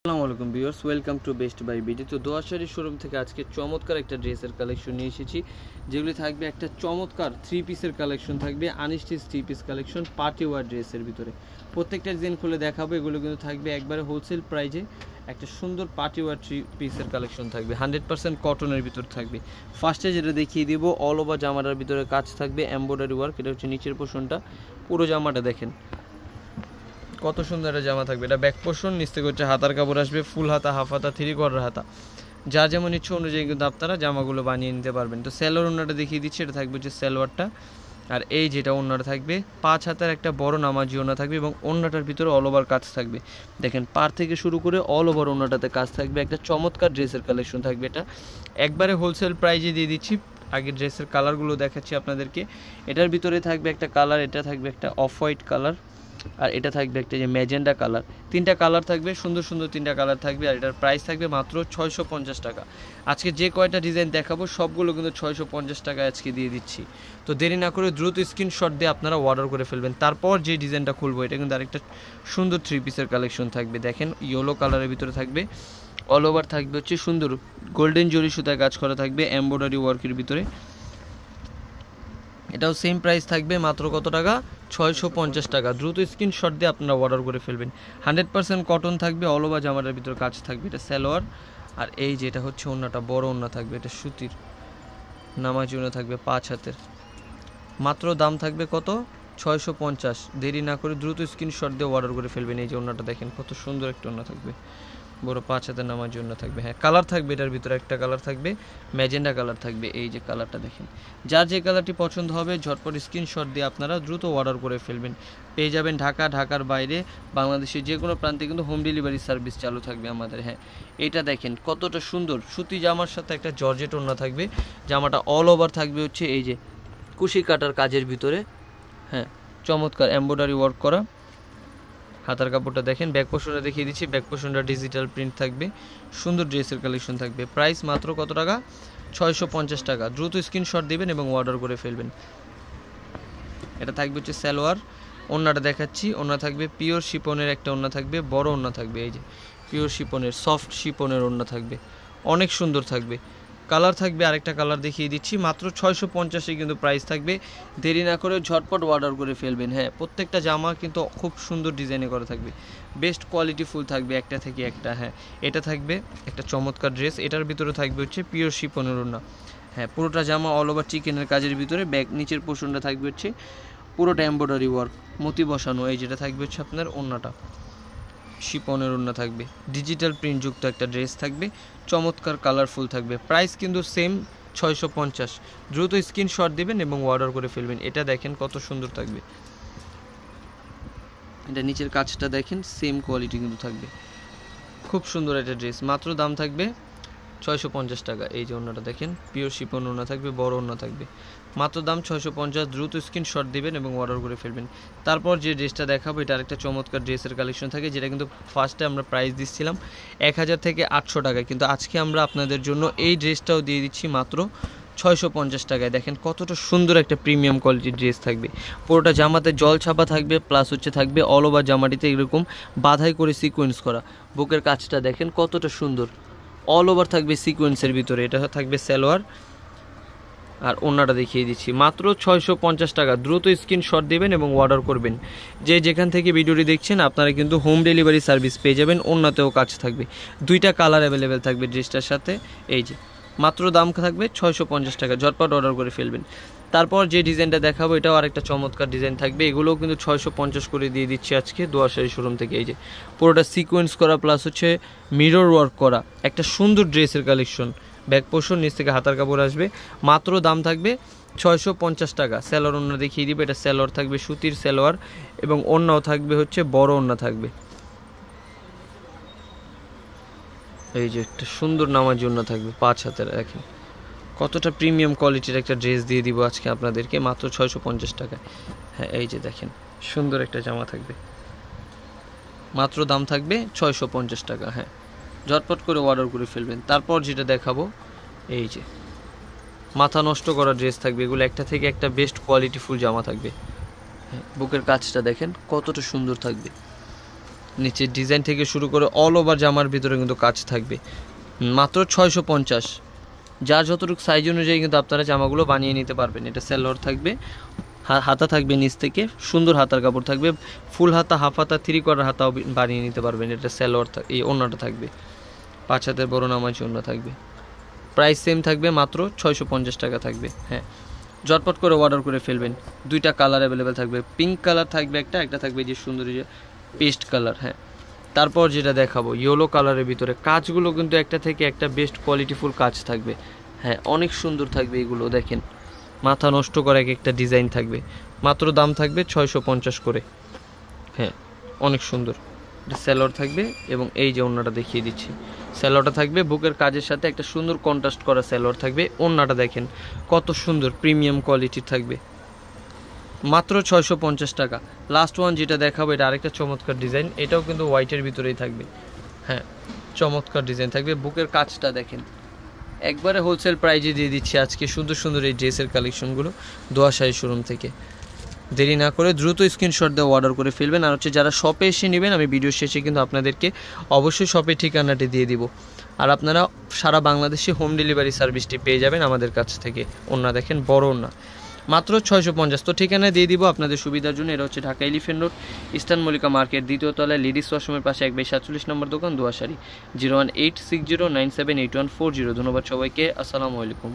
আসসালামু আলাইকুম viewers, welcome to Best Buy BD. তো দোয়াশারি শোরুম থেকে আজকে চমৎকার একটা ড্রেসের কালেকশন নিয়ে এসেছি, যেগুলি থাকবে একটা চমৎকার থ্রি পিসের কালেকশন থাকবে, unstitch three piece collection party war ড্রেসের ভিতরে। প্রত্যেকটা ডিজাইন খুলে দেখাবো, এগুলো কিন্তু থাকবে একবারে হোলসেল প্রাইজে। একটা সুন্দর পার্টি ওয়ার থ্রি পিসের কালেকশন থাকবে, 100% কটনের ভিতর থাকবে। ফার্স্টে যেটা দেখিয়ে দিব, অল ওভার জামাটার ভিতরে কাজ থাকবে, এমব্রয়ডারি ওয়ার্ক। এটা হচ্ছে নিচের পোর্শনটা, পুরো জামাটা দেখেন কত সুন্দর একটা জামা থাকবে। এটা ব্যাক পোর্শন, নিচ থেকে হচ্ছে হাতার কাপড় আসবে, ফুল হাতা, হাফ হাতা, 3/4 হাতা, যা যেমন ইচ্ছে অনুযায়ী কিন্তু আপনারা জামাগুলো বানিয়ে নিতে পারবেন। তো সেলোয়ার ওন্নাটা দেখিয়ে দিচ্ছি, এটা থাকবে হচ্ছে সেলোয়ারটা। আর এই যেটা ওন্নাটা থাকবে 5 হাতার একটা বড় নামাজি ওন্না থাকবে, এবং ওন্নাটার ভিতরে অল ওভার কাজ থাকবে। দেখেন পার থেকে শুরু করে অল ওভার ওন্নাটাতে কাজ থাকবে। একটা চমৎকার ড্রেসের কালেকশন থাকবে, এটা একবারে হোলসেল প্রাইজে দিয়ে দিচ্ছি। আগে ড্রেসের কালারগুলো দেখাচ্ছি আপনাদেরকে। এটার ভিতরে থাকবে একটা কালার, এটা থাকবে একটা অফ হোয়াইট কালার, আর এটা থাকবে একটা যে ম্যাজেন্ডা কালার। তিনটা কালার থাকবে, সুন্দর সুন্দর তিনটা কালার থাকবে। আর এটার প্রাইস থাকবে মাত্র 650 টাকা। আজকে যে কয়টা ডিজাইন দেখাবো সবগুলো কিন্তু 650 টাকা আজকে দিয়ে দিচ্ছি। তো দেরি না করে দ্রুত স্ক্রিনশট দিয়ে আপনারা অর্ডার করে ফেলবেন। তারপর যে ডিজাইনটা খুলবো, এটা কিন্তু আরেকটা সুন্দর থ্রি পিসের কালেকশন থাকবে। দেখেন ইয়েলো কালারের ভিতরে থাকবে, অল ওভার থাকবে হচ্ছে সুন্দর গোল্ডেন জরি সুতায় কাজ করা থাকবে, এমব্রয়ডারি ওয়ার্কের ভিতরে। এটাও সেম প্রাইস থাকবে, মাত্র কত টাকা? 650 টাকা। দ্রুত স্ক্রিনশট দিয়ে আপনারা অর্ডার করে ফেলবেন। 100% কটন থাকবে, অল ওভার জামাটার ভিতরে কাজ থাকবে। এটা সালোয়ার, আর এই যে এটা হচ্ছে ওন্নাটা, বড় ওন্না থাকবে, এটা সুতির নামাজি ওন্না থাকবে 5 হাতের। মাত্র দাম থাকবে কত? 650। দেরি না করে দ্রুত স্ক্রিনশট দিয়ে অর্ডার করে ফেলবেন। এই যে ওন্নাটা দেখেন কত সুন্দর একটা ওন্না থাকবে, বড় 5 হাতের নামার জন্য থাকবে। হ্যাঁ, কালার থাকবে, এটার ভিতরে একটা কালার থাকবে ম্যাজেন্ডা কালার থাকবে। এই যে কালারটা দেখেন, যার যে কালারটি পছন্দ হবে ঝটপট স্ক্রিনশট দিয়ে আপনারা দ্রুত অর্ডার করে ফেলবেন। পেয়ে যাবেন ঢাকা, ঢাকার বাইরে, বাংলাদেশের যে কোনো প্রান্তে কিন্তু হোম ডেলিভারি সার্ভিস চালু থাকবে আমাদের। হ্যাঁ, এটা দেখেন কতটা সুন্দর সুতি জামার সাথে একটা জর্জেট ওন্না থাকবে। জামাটা অল ওভার থাকবে হচ্ছে এই যে কুশি কাটার কাজের ভিতরে। হ্যাঁ, চমৎকার এমব্রয়ডারি ওয়ার্ক করা। হাতার কাপড়টা দেখেন, ব্যাক পোর্শনটা দেখিয়ে দিচ্ছি, ব্যাক পোর্শনটা ডিজিটাল প্রিন্ট থাকবে, সুন্দর ড্রেসের কালেকশন থাকবে। প্রাইস মাত্র কত টাকা? 650 টাকা। দ্রুত স্ক্রিনশট দিবেন এবং অর্ডার করে ফেলবেন। এটা থাকবে হচ্ছে সালোয়ার। ওন্নাটা দেখাচ্ছি, ওন্না থাকবে পিওর শিপনের একটা ওন্না থাকবে, বড় ওন্না থাকবে। এই যে পিওর শিপনের, সফট শিপনের ওন্না থাকবে, অনেক সুন্দর থাকবে। কালার থাকবে, আরেকটা কালার দেখিয়ে দিচ্ছি, মাত্র 650-এ কিন্তু প্রাইস থাকবে। দেরি না করে ঝটপট অর্ডার করে ফেলবেন। হ্যাঁ, প্রত্যেকটা জামা কিন্তু খুব সুন্দর ডিজাইনে করা থাকবে, বেস্ট কোয়ালিটি ফুল থাকবে, একটা থেকে একটা। হ্যাঁ, এটা থাকবে একটা চমৎকার ড্রেস, এটার ভিতরে থাকবে হচ্ছে পিওর শিপনের ওন্না। হ্যাঁ, পুরোটা জামা অল ওভার চিকেনের কাজের ভিতরে, ব্যাক নিচের পোর্শনটা থাকবে হচ্ছে পুরোটা এমব্রয়ডারি ওয়ার্ক, মতি বসানো। এই যেটা থাকবে হচ্ছে আপনার ওন্নাটা, শিপনের ওন্না থাকবে, ডিজিটাল প্রিন্টযুক্ত একটা ড্রেস থাকবে, চমৎকার কালারফুল থাকবে। প্রাইস কিন্তু সেম 650। দ্রুত স্ক্রিনশট দিবেন এবং অর্ডার করে ফেলবেন। এটা দেখেন কত সুন্দর থাকবে, এটা নিচের কাজটা দেখেন, সেম কোয়ালিটি কিন্তু থাকবে, খুব সুন্দর একটা ড্রেস। মাত্র দাম থাকবে 650 টাকা। এই যে ওন্নাটা দেখেন, পিওর শিপন ওন্না থাকবে, বড় ওন্না থাকবে, মাত্র দাম 650। দ্রুত স্ক্রিনশট দিবেন এবং অর্ডার করে ফেলবেন। তারপর যে ড্রেসটা দেখাবো, এটা আরেকটা চমৎকার ড্রেসের কালেকশন থাকে, যেটা কিন্তু ফার্স্টে আমরা প্রাইস দিচ্ছিলাম 1000 থেকে 800 টাকায়, কিন্তু আজকে আমরা আপনাদের জন্য এই ড্রেসটাও দিয়ে দিচ্ছি মাত্র 650 টাকায়। দেখেন কতটা সুন্দর একটা প্রিমিয়াম কোয়ালিটির ড্রেস থাকবে। পুরোটা জামাতে জল ছাপা থাকবে, প্লাস হচ্ছে থাকবে অল ওভার জামাটিতে এরকম বাধাই করে সিকোয়েন্স করা। বুকের কাজটা দেখেন কতটা সুন্দর, অল ওভার থাকবে সিকোয়েন্সের ভিতরে। এটা থাকবে সালোয়ার, আর ওন্নাটা দেখিয়ে দিচ্ছি, মাত্র 650 টাকা। দ্রুত স্ক্রিনশট দেবেন এবং অর্ডার করবেন। যে যেখান থেকে ভিডিওটি দেখছেন আপনারা কিন্তু হোম ডেলিভারি সার্ভিস পেয়ে যাবেন। ওন্নাতেও কাজ থাকবে, দুইটা কালার অ্যাভেলেবেল থাকবে ড্রেসটার সাথে। এই যে মাত্র দাম থাকবে 650 টাকা। ঝটপট অর্ডার করে ফেলবেন। তারপর যে ডিজাইনটা দেখাবো, এটাও আরেকটা চমৎকার ডিজাইন থাকবে। এগুলোও কিন্তু 650 করে দিয়ে দিচ্ছি আজকে দোয়াশারি শোরুম থেকে। এই যে পুরোটা সিকোয়েন্স করা, প্লাস হচ্ছে মিরর ওয়ার্ক করা একটা সুন্দর ড্রেসের কালেকশন। ব্যাক পোর্শন, নিচ থেকে হাতার কাপড় আসবে। মাত্র দাম থাকবে 650 টাকা। সালোয়ার ওন্না দেখিয়ে দিবে, এটা সালোয়ার থাকবে সুতির সালোয়ার, এবং ওন্নাও থাকবে হচ্ছে বড় ওন্না থাকবে। এই যে একটা সুন্দর নামার জন্য থাকবে 5 হাতের। দেখেন কতটা প্রিমিয়াম কোয়ালিটির একটা ড্রেস দিয়ে দিব আজকে আপনাদেরকে মাত্র 650 টাকায়। হ্যাঁ, এই যে দেখেন সুন্দর একটা জামা থাকবে, মাত্র দাম থাকবে 650 টাকা। হ্যাঁ, ঝটপট করে অর্ডার করে ফেলবেন। তারপর যেটা দেখাবো, এই যে মাথা নষ্ট করা ড্রেস থাকবে, এগুলো একটা থেকে একটা বেস্ট কোয়ালিটি ফুল জামা থাকবে। হ্যাঁ, বুকের কাজটা দেখেন কতটা সুন্দর থাকবে, নিচের ডিজাইন থেকে শুরু করে অল ওভার জামার ভিতরে কিন্তু কাজ থাকবে, মাত্র 650। যার যতটুকু সাইজ অনুযায়ী কিন্তু আপনারা জামাগুলো বানিয়ে নিতে পারবেন। এটা সালোয়ার থাকবে, হাতা থাকবে নিচ থেকে, সুন্দর হাতার কাপড় থাকবে, ফুল হাতা, হাফ হাতা, 3/4 হাতাও বানিয়ে নিতে পারবেন। এটা সালোয়ার, এই ওড়নাটা থাকবে 5 হাতের বড় নামাজি ওড়না থাকবে। প্রাইস সেম থাকবে, মাত্র 650 টাকা থাকবে। হ্যাঁ, ঝটপট করে অর্ডার করে ফেলবেন। 2টা কালার অ্যাভেলেবেল থাকবে, পিঙ্ক কালার থাকবে একটা থাকবে যে সুন্দর যে পেস্ট কালার। হ্যাঁ, তারপর যেটা দেখাবো ইয়েলো কালারের ভিতরে, কাজগুলো কিন্তু একটা থেকে একটা বেস্ট কোয়ালিটিফুল কাজ থাকবে। হ্যাঁ, অনেক সুন্দর থাকবে এগুলো, দেখেন মাথা নষ্ট করা একটা ডিজাইন থাকবে। মাত্র দাম থাকবে 650 করে। হ্যাঁ, অনেক সুন্দর। এটা সালোয়ার থাকবে এবং এই যে ওড়নাটা দেখিয়ে দিচ্ছি, সালোয়ারটা থাকবে বুকের কাজের সাথে একটা সুন্দর কন্ট্রাস্ট করা সালোয়ার থাকবে। ওড়নাটা দেখেন কত সুন্দর প্রিমিয়াম কোয়ালিটির থাকবে, মাত্র 650 টাকা। লাস্ট ওয়ান যেটা দেখাবো, এটা আরেকটা চমৎকার ডিজাইন, এটাও কিন্তু হোয়াইটের ভিতরেই থাকবে। হ্যাঁ, চমৎকার ডিজাইন থাকবে, বুকের কাজটা দেখেন, একবারে হোলসেল প্রাইজে দিয়ে দিচ্ছি আজকে সুন্দর সুন্দর এই ড্রেসের কালেকশনগুলো দোয়া শাড়ি শোরুম থেকে। দেরি না করে দ্রুত স্ক্রিনশট দিয়ে অর্ডার করে ফেলবেন। আর হচ্ছে যারা শপে এসে নেবেন, আমি ভিডিও শেষে কিন্তু আপনাদেরকে অবশ্যই শপের ঠিকানাটি দিয়ে দিব। আর আপনারা সারা বাংলাদেশে হোম ডেলিভারি সার্ভিসটি পেয়ে যাবেন আমাদের কাছ থেকে। ওড়না দেখেন, বড় ওড়না, মাত্র 650। তো ঠিকানা দিয়ে দিব আপনাদের সুবিধার জন্য। এটা হচ্ছে Dhaka elephant road, eastern Mallika market, 2য় তলায় লেডিস ওয়াশরুমের পাশে 1/47 নম্বর দোকান, দোয়া শাড়ি। 01860978140। ধন্যবাদ সবাইকে, আসসালামু আলাইকুম।